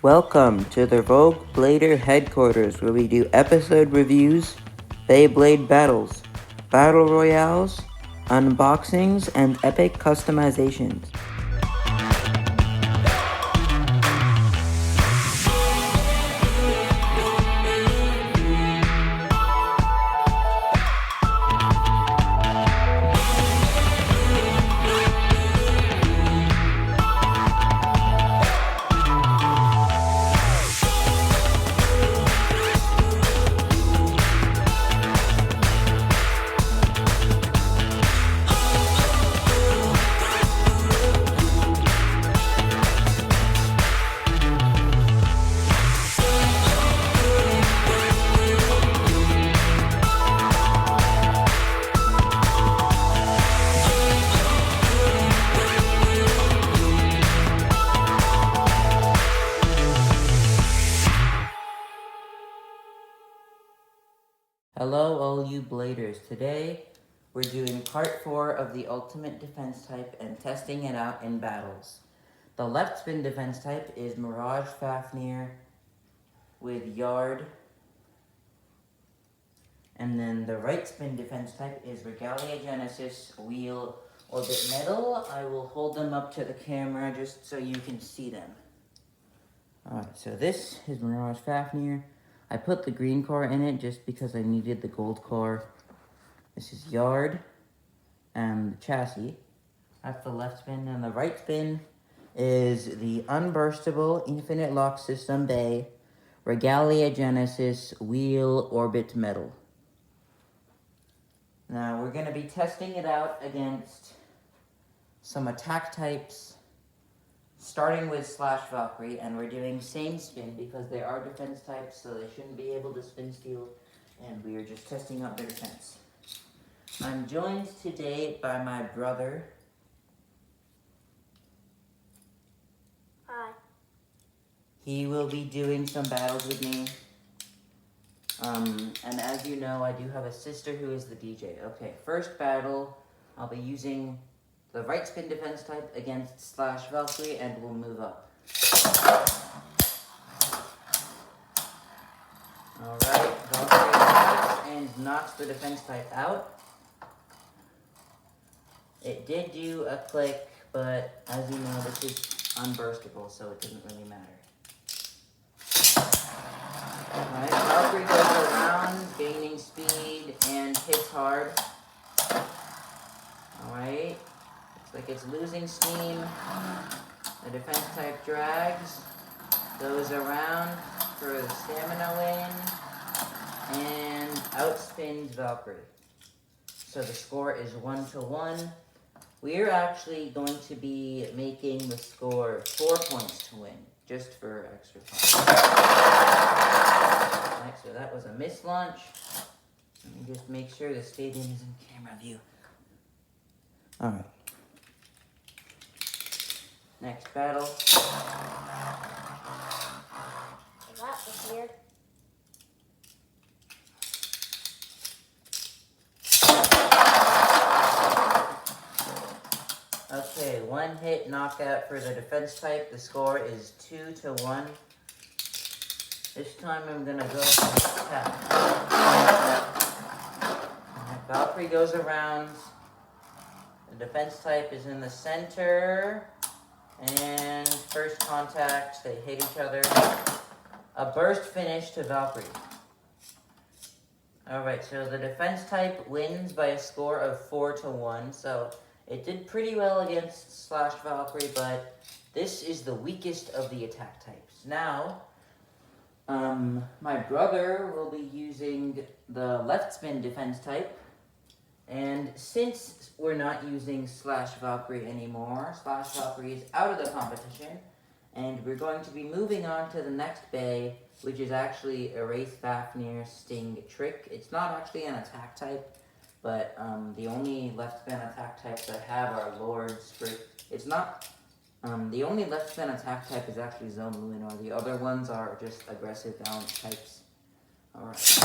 Welcome to the Rogue Blader headquarters, where we do episode reviews, Beyblade battles, battle royales, unboxings, and epic customizations. Hello all you bladers. Today we're doing part 4 of the ultimate defense type and testing it out in battles. The left spin defense type is Mirage Fafnir with Yard. And then the right spin defense type is Regalia Genesis Wheel Orbit Metal. I will hold them up to the camera just so you can see them. Alright, so this is Mirage Fafnir. I put the green core in it just because I needed the gold core. This is Yard and the chassis. That's the left spin. And the right spin is the Unburstable Infinite Lock System Bay Regalia Genesis Wheel Orbit Metal. Now we're going to be testing it out against some attack types, starting with Slash Valkyrie, and we're doing same spin because they are defense types, so they shouldn't be able to spin steal, and we are just testing out their defense. I'm joined today by my brother. Hi. He will be doing some battles with me. And as you know, I do have a sister who is the DJ. Okay, first battle, I'll be using the right spin defense type against Slash Valkyrie, and we'll move up. Alright, Valkyrie attacks and knocks the defense type out. It did do a click, but as you know, this is unburstable, so it doesn't really matter. Alright, Valkyrie goes around, gaining speed, and hits hard. Alright, looks like it's losing steam. The defense type drags, goes around for the stamina win, and outspins Valkyrie. So the score is 1-1. We're actually going to be making the score 4 points to win, just for extra fun. Alright, so that was a miss launch. Let me just make sure the stadium is in camera view. Alright. Next battle. That was weird. Okay, one hit knockout for the defense type. The score is 2-1. This time I'm gonna go for attack. Alright, Valkyrie goes around. The defense type is in the center. And first contact, they hit each other. A burst finish to Valkyrie. Alright, so the defense type wins by a score of 4-1. So it did pretty well against Slash Valkyrie, but this is the weakest of the attack types. Now, my brother will be using the left spin defense type. And since we're not using Slash Valkyrie anymore, Slash Valkyrie is out of the competition, and we're going to be moving on to the next bay, which is actually a Wraith Fafnir Sting Trick. It's not actually an attack type, but the only left spin attack types I have are Lords. It's not. The only left spin attack type is actually Zone Luminor. The other ones are just aggressive balance types. Alright.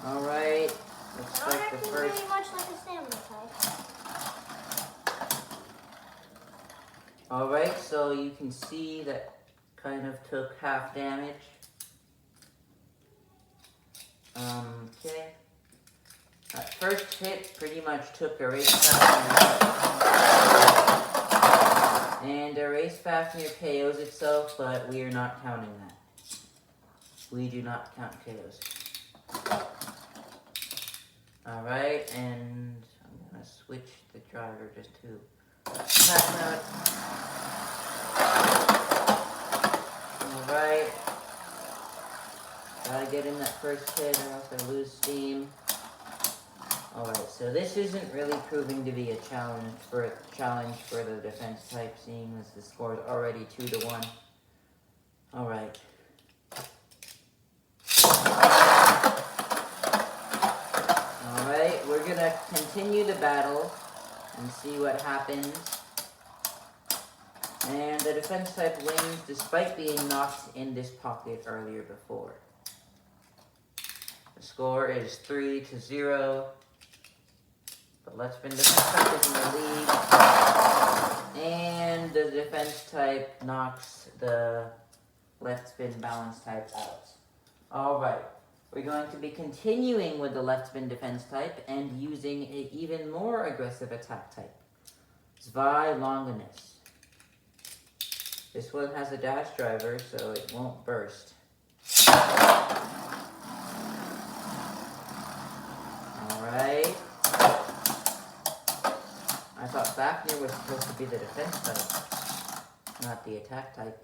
Alright, looks like the first... Very much like a stamina type. Alright, so you can see that kind of took half damage. Okay. That first hit pretty much took Erase Fafnir. And Erase Fafnir KOs itself, but we are not counting that. We do not count KOs. Alright, and I'm gonna switch the driver just to attack mode. Alright. Gotta get in that first hit or else I lose steam. Alright, so this isn't really proving to be a challenge for the defense type, seeing as the score is already 2-1. Alright. Alright, we're gonna continue the battle and see what happens. And the defense type wins despite being knocked in this pocket earlier before. The score is 3-0. But Let's Spin defense type is in the lead. And the defense type knocks the left spin balance type out. Alright, we're going to be continuing with the left spin defense type and using an even more aggressive attack type. Zwei Longinus. This one has a dash driver, so it won't burst. Alright. I thought Fafnir was supposed to be the defense type, not the attack type.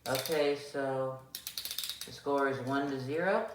Okay, so the score is 1-0.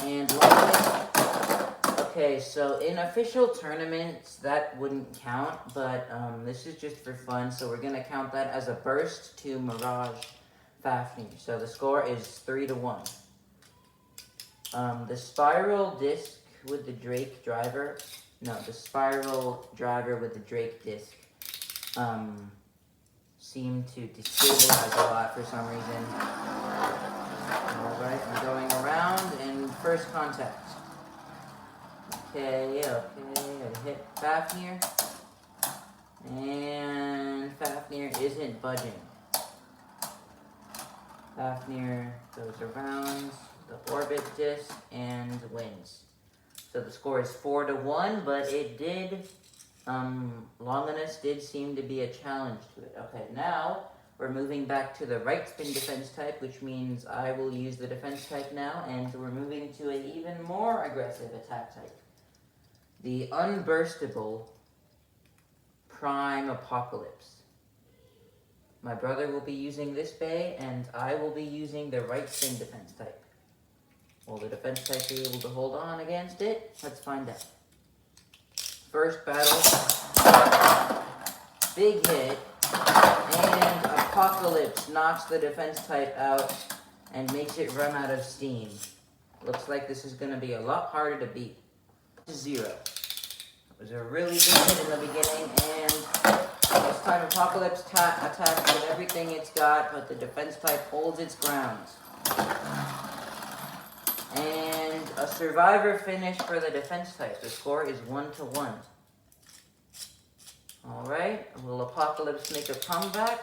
And okay, so in official tournaments, that wouldn't count, but this is just for fun, so we're going to count that as a burst to Mirage Fafnir. So the score is 3-1. The spiral disc with the Drake driver, the spiral driver with the Drake disc, seemed to destabilize a lot for some reason. Alright, I'm going around and first contact. Okay, I hit Fafnir. And Fafnir isn't budging. Fafnir goes around the orbit disc and wins. So the score is 4-1, but it did, Longinus did seem to be a challenge to it. Okay, now we're moving back to the right spin defense type, which means I will use the defense type now, and we're moving to an even more aggressive attack type. The unburstable Prime Apocalypse. My brother will be using this bay, and I will be using the right spin defense type. Will the defense type be able to hold on against it? Let's find out. First battle. Big hit. And Apocalypse knocks the defense type out and makes it run out of steam. Looks like this is going to be a lot harder to beat. 0. It was a really big hit in the beginning, and this time Apocalypse attacks with everything it's got, but the defense type holds its ground. And a survivor finish for the defense type. The score is 1-1. Alright, will Apocalypse make a comeback?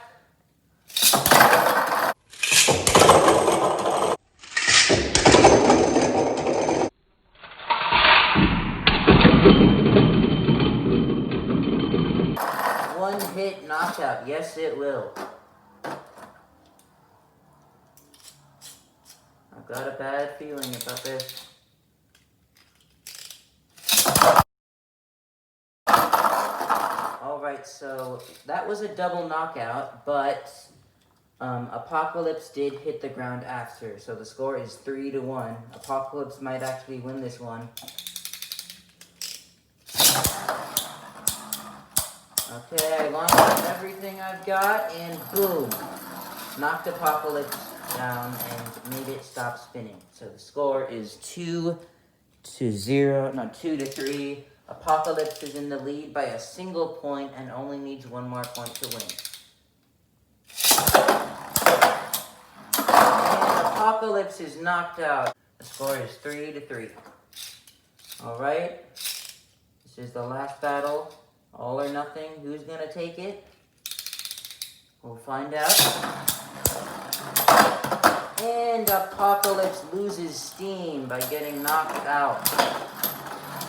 One hit knockout. Yes, it will. I've got a bad feeling about this. Alright, so that was a double knockout, but Apocalypse did hit the ground after, so the score is 3-1. Apocalypse might actually win this one. Okay, I launched everything I've got, and boom! Knocked Apocalypse down and made it stop spinning. So the score is 2-3. Apocalypse is in the lead by a single point and only needs one more point to win. And Apocalypse is knocked out. The score is 3-3. Alright. This is the last battle. All or nothing. Who's gonna take it? We'll find out. And Apocalypse loses steam by getting knocked out.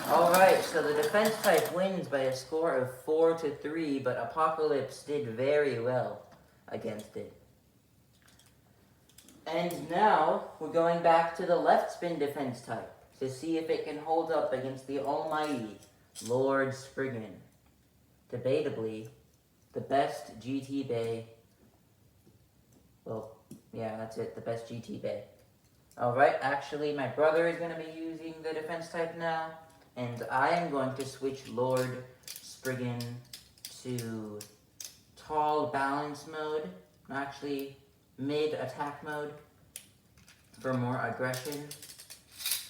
Alright, so the defense type wins by a score of 4-3, but Apocalypse did very well against it. And now, we're going back to the left spin defense type to see if it can hold up against the almighty Lord Spriggan. Debatably, the best GT Bay. Well, yeah, that's it, the best GT Bay. Alright, actually, my brother is going to be using the defense type now, and I am going to switch Lord Spriggan to tall balance mode, actually mid attack mode for more aggression.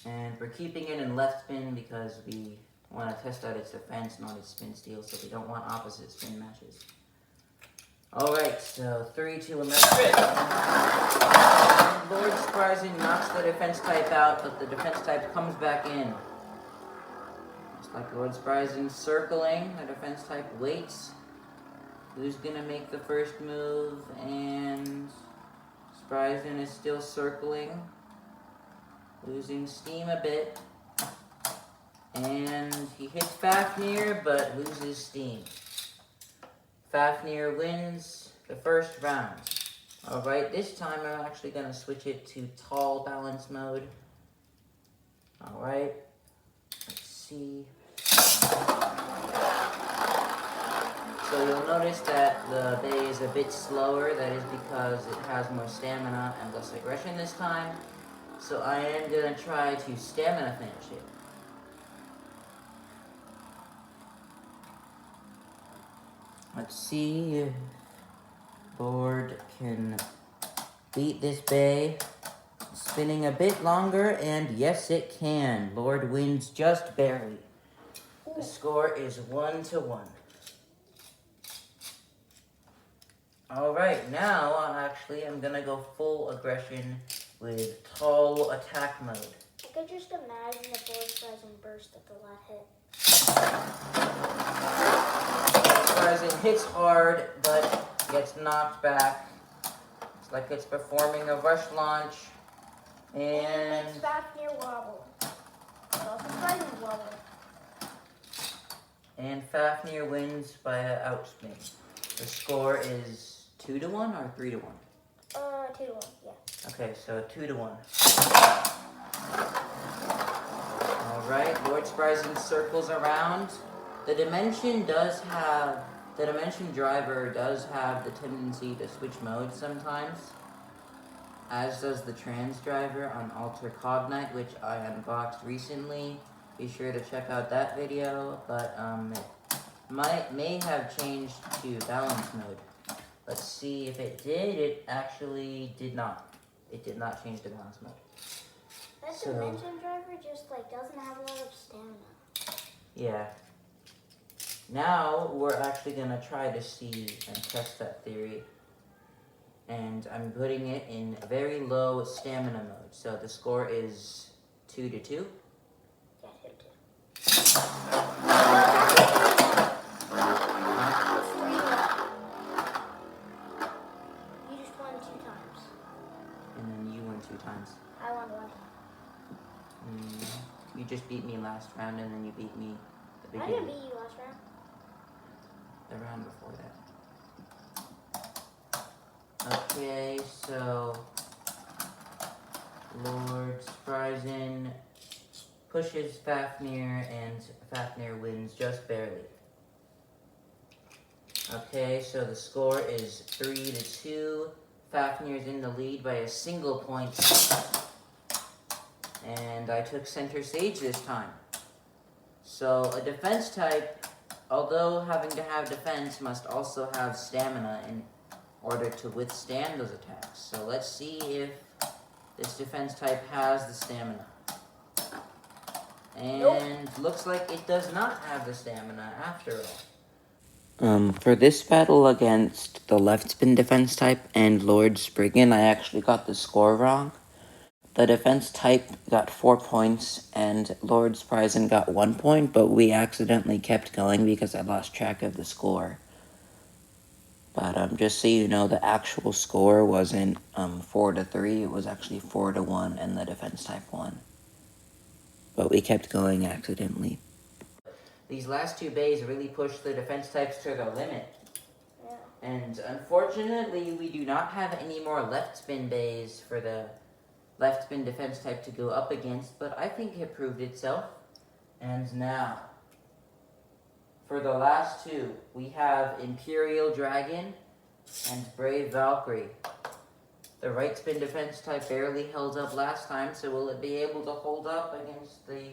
And we're keeping it in left spin because we want to test out its defense, not its spin steal, so we don't want opposite spin matches. Alright, so 3-2 America. Lord Spriggan knocks the defense type out, but the defense type comes back in. Looks like Lord Spriggan circling. The defense type waits. Who's gonna make the first move? And Spriggan is still circling. Losing steam a bit. And he hits Fafnir, but loses steam. Fafnir wins the first round. Alright, this time I'm actually going to switch it to tall balance mode. Alright, let's see. So you'll notice that the bay is a bit slower. That is because it has more stamina and less aggression this time. So I am going to try to stamina finish it. Let's see if Lord can beat this bay. Spinning a bit longer, and yes it can. Lord wins just barely. The score is 1-1. Alright, now I'm gonna go full aggression with tall attack mode. I could just imagine the Lord Spriggan burst at the last hit. Spriggan hits hard, but gets knocked back. It's like it's performing a rush launch. And it's Fafnir wobble. It's also Spriggan wobble. And Fafnir wins by an outspin. The score is 2-1 or 3-1? 2-1, yeah. Okay, so 2-1. Alright, Lord Spriggan circles around. The Dimension driver does have the tendency to switch modes sometimes, as does the Trans driver on Alter Cognite, which I unboxed recently. Be sure to check out that video, but it may have changed to balance mode. Let's see if it did. It actually did not. It did not change to balance mode. That Dimension driver just doesn't have a lot of stamina. Yeah. Now we're actually gonna try to see and test that theory. And I'm putting it in very low stamina mode. So the score is 2-2. Yeah, 2-2. You just won 2 times. And then you won 2 times. I won 1 time. You just beat me last round, and then you beat me the I beginning. didn't beat you last round. The round before that. Okay, so Lord Spriggan pushes Fafnir, and Fafnir wins just barely. Okay, so the score is 3-2. Fafnir's in the lead by a single point. And I took center stage this time. So a defense type, although having to have defense, must also have stamina in order to withstand those attacks. So let's see if this defense type has the stamina. And looks like it does not have the stamina after all. For this battle against the left spin defense type and Lord Spriggan, I actually got the score wrong. The defense type got 4 points, and Lord's Prison got 1 point, but we accidentally kept going because I lost track of the score. But just so you know, the actual score wasn't 4-3, it was actually 4-1, and the defense type won. But we kept going accidentally. These last 2 bays really pushed the defense types to their limit. Yeah. And unfortunately, we do not have any more left spin bays for the left spin defense type to go up against, but I think it proved itself. And now, for the last 2, we have Imperial Dragon and Brave Valkyrie. The right spin defense type barely held up last time, so will it be able to hold up against the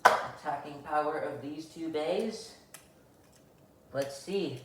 attacking power of these 2 bays? Let's see.